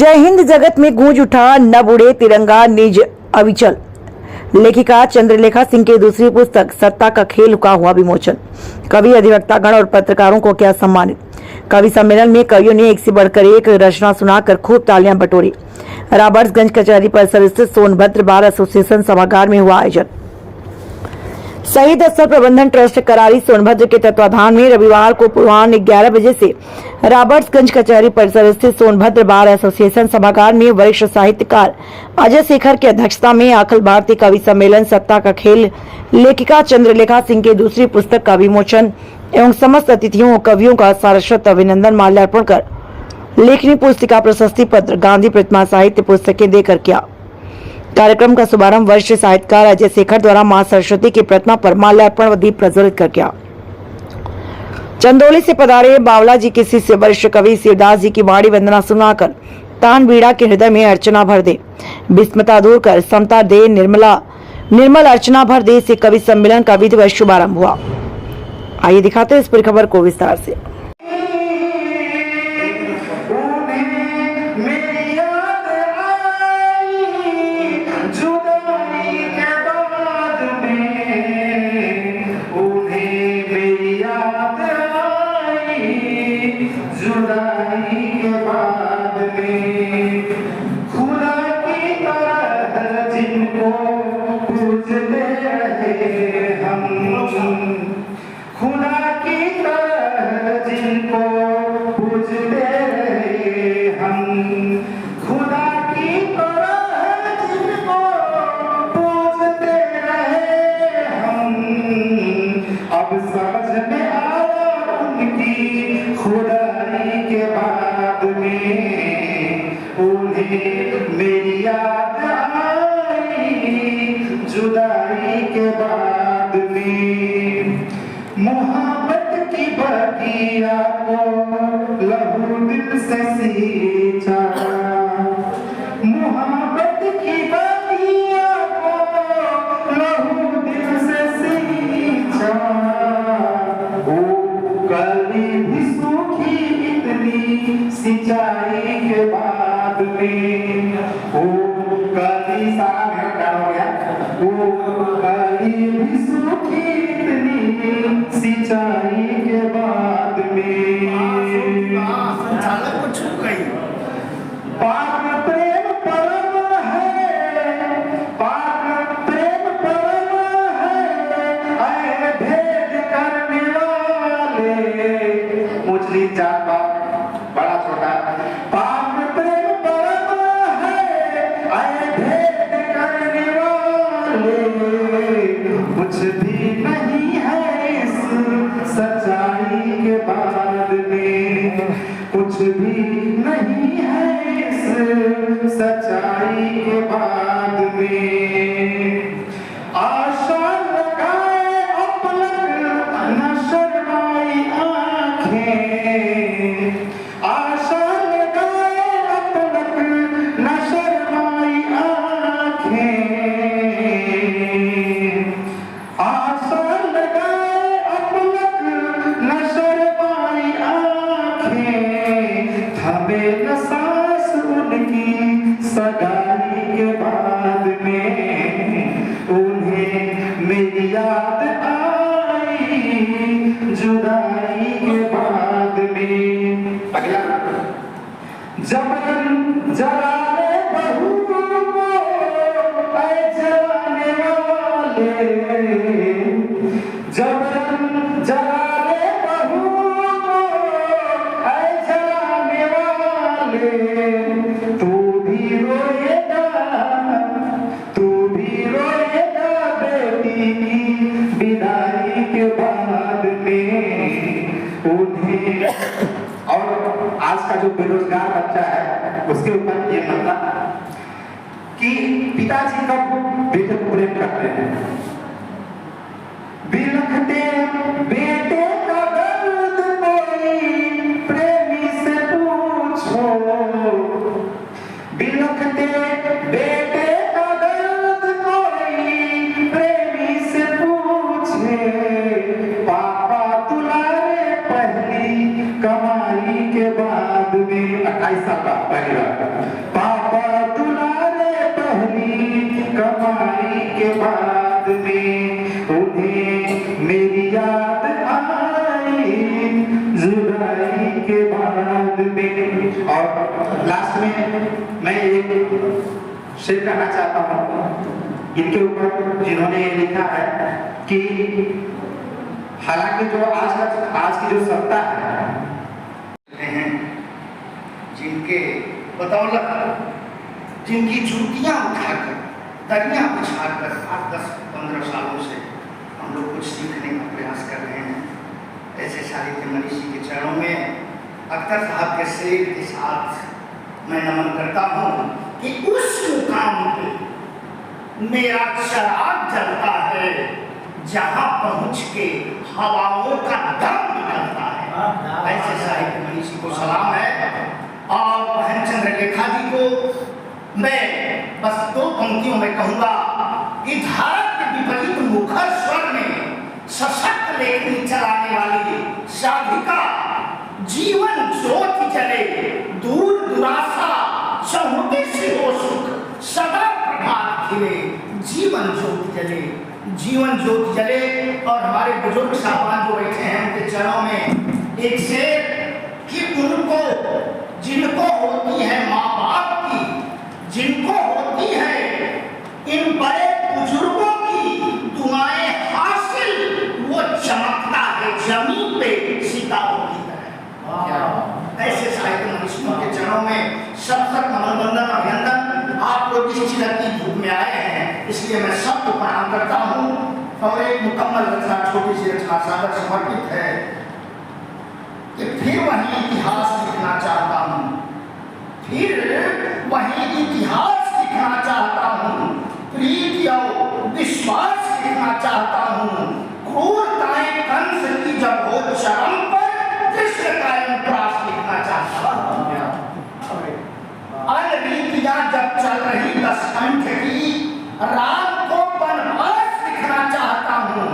जय हिंद जगत में गूंज उठा न बुढ़े तिरंगा निज अविचल। लेखिका चंद्रलेखा सिंह की दूसरी पुस्तक सत्ता का खेल का हुआ विमोचन। कवि, अधिवक्तागण और पत्रकारों को किया सम्मानित। कवि सम्मेलन में कवियों ने एक से बढ़कर एक रचना सुनाकर खूब तालियां बटोरी। रॉबर्ट्सगंज कचहरी परिसर स्थित सोनभद्र बार एसोसिएशन सभागार में हुआ आयोजन। शहीद स्थल प्रबंधन ट्रस्ट करारी सोनभद्र के तत्वाधान में रविवार को पूर्वाह्न 11 बजे से रॉबर्ट्सगंज कचहरी परिसर स्थित सोनभद्र बार एसोसिएशन सभागार में वरिष्ठ साहित्यकार अजय शेखर की अध्यक्षता में अखिल भारतीय कवि सम्मेलन सत्ता का खेल लेखिका चंद्रलेखा सिंह की दूसरी पुस्तक का विमोचन एवं समस्त अतिथियों और कवियों का सारस्वत अभिनंदन माल्यार्पण कर लेखनी पुस्तिका, प्रशस्ति पत्र, गांधी प्रतिमा साहित्य पुस्तकें देकर किया। कार्यक्रम का शुभारंभ वरिष्ठ साहित्यकार अजय शेखर द्वारा मां सरस्वती की प्रतिमा पर माल्यार्पण व दीप प्रज्वलित कर किया। चंदौली से पधारे बावला जी के शिष्य वरिष्ठ कवि शिवदास जी की वाणी वंदना सुनाकर तान बीड़ा के हृदय में अर्चना भर दे, विस्मता दूर कर समता दे, निर्मल अर्चना भर दे से कवि सम्मेलन का विधिवत शुभारंभ हुआ। आइए दिखाते हैं इस पूरी खबर को विस्तार से। जुदाई के बाद में खुदा की तरह जिनको पूजते रहे हम, खुदा की तरह जिनको पूजते रहे हम, खुदा की तरह जिनको पूजते रहे हम। अब समझ में आया उनकी खुदाई के बाद में उन्हें मेरी याद आई, जुदाई के बाद में मोहब्बत की बगिया को लहू दिल से सींचा, मोहब्बत की बगिया को लहू दिल से सींचा। कली भी सूखी इतनी सिंचाई के बाद में, ओ कली सारा मेरा प्यार हो गया। ओ कली भी सूखी इतनी सिंचाई के बाद में पाक प्रेम परम है, पाक प्रेम परम है, आए भेद करने मुझली जात बड़ा छोटा। पाक प्रेम परम है, आए भेद करने वाले, कुछ भी नहीं है इस सच्चाई के बाद में, कुछ भी नहीं है इस सच्चाई के बाद में। आशा लगाए अपलक न शर्माई आंखें, आशा लगाए अपलक न शर्माई आंखें, आशा लगाए अपलक न शर्माई आंखें, थमे न सांस उनकी सगाई के बाद में उन्हें मेरी याद आई, जुदाई के बाद में। अगला जबरन जलाने बहू को ऐ जलाने वाले, जबरन जलाने बहू को ऐ जलाने वाले, तू भी रोएगा, तू भी रोएगा बेटी की विदाई के बाद में उन्हें। और आज का जो बेरोजगार बच्चा है उसके ऊपर ये मतलब कि पिताजी कब बेटे को प्रेम करते हैं, बिलखते बेटे का दर्द कोई प्रेमी से पूछो, बिलखते बेटे का दर्द कोई प्रेमी से पूछे, पापा तुलारे पहली कमाई के बाद में 28 साल का पहली बार मैं एक शेर कहना चाहता हूँ इनके ऊपर, जिन्होंने ये लिखा है कि हालांकि जो आज की जो सत्ता है, जिनके बदौलत, जिनकी जूतियां उठाकर, दरिया बिछाकर 8-10-15 सालों से हम लोग कुछ सीखने का प्रयास कर रहे हैं, ऐसे साहित्य मनीषी के चरणों में अख्तर साहब के शेर के साथ मैं नमन करता हूँ कि उस मुकाम पे मेरा चिराग जलता है जहाँ पहुँच के हवाओं का दम निकलता है। ऐसे साहित्य मनीषी को सलाम है। और बहन चंद्रलेखा जी को मैं बस 2 पंक्तियों में कहूँगा कि भारत के विपरीत मुखर स्वर में सशक्त लेखनी चलाने वाली साधिका, जीवन ज्योति जले, दूर दुरासा चहुटे से हो सुख, सदा प्रभात खिले, जीवन ज्योति जले, जीवन ज्योति जले। और हमारे बुजुर्ग साहबान जो बैठे हैं उनके चरणों में एक शेर कि उनको, जिनको होती है माँ बाप की, जिनको होती है इन बड़े बुजुर्गों की दुआएं हासिल, वो चमकता है जमीन पे सितारों की तरह। ऐसे साहित्य मनीषियों के चरणों में सबका नमन वंदन अभिनंदन। आप लोग इस चिरक की धूप में आए हैं, इसलिए मैं सबको प्रणाम करता हूँ। और एक मुकम्मल रचना, छोटी सी रचना सागर समर्पित है कि फिर वही इतिहास लिखना चाहता हूँ, फिर वही इतिहास लिखना चाहता हूँ, प्रीति और विश्वास लिखना चाहता हूँ, क्रूरताएं कंस की जब हो चरम पर, कृष्ण का प्रास लिखना चाहता हूँ। अनरीतियां जब चल रही 10 कंठ की, राम को वनवास लिखना चाहता हूँ।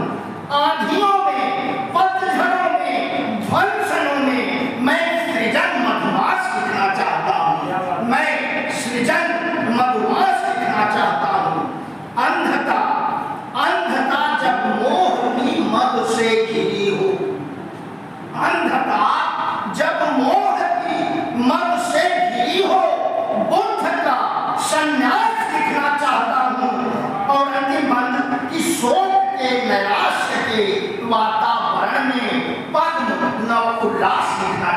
आंधियों में, पतझड़ों में, ध्वंसनों में मैं सृजन मधुमास लिखना चाहता हूँ। मैं सृजन मधुमास लिखना चाहता हूँ। अंधता, अंधता जब मोह की मद से घिरी हो, अंधता जब मोह की मद से घिरी हो, बुद्ध का संन्यास लिखना चाहता हूँ। और अंतिम की शोक के नैराश्य के वातावरण में पद्म नव उल्लास लिखना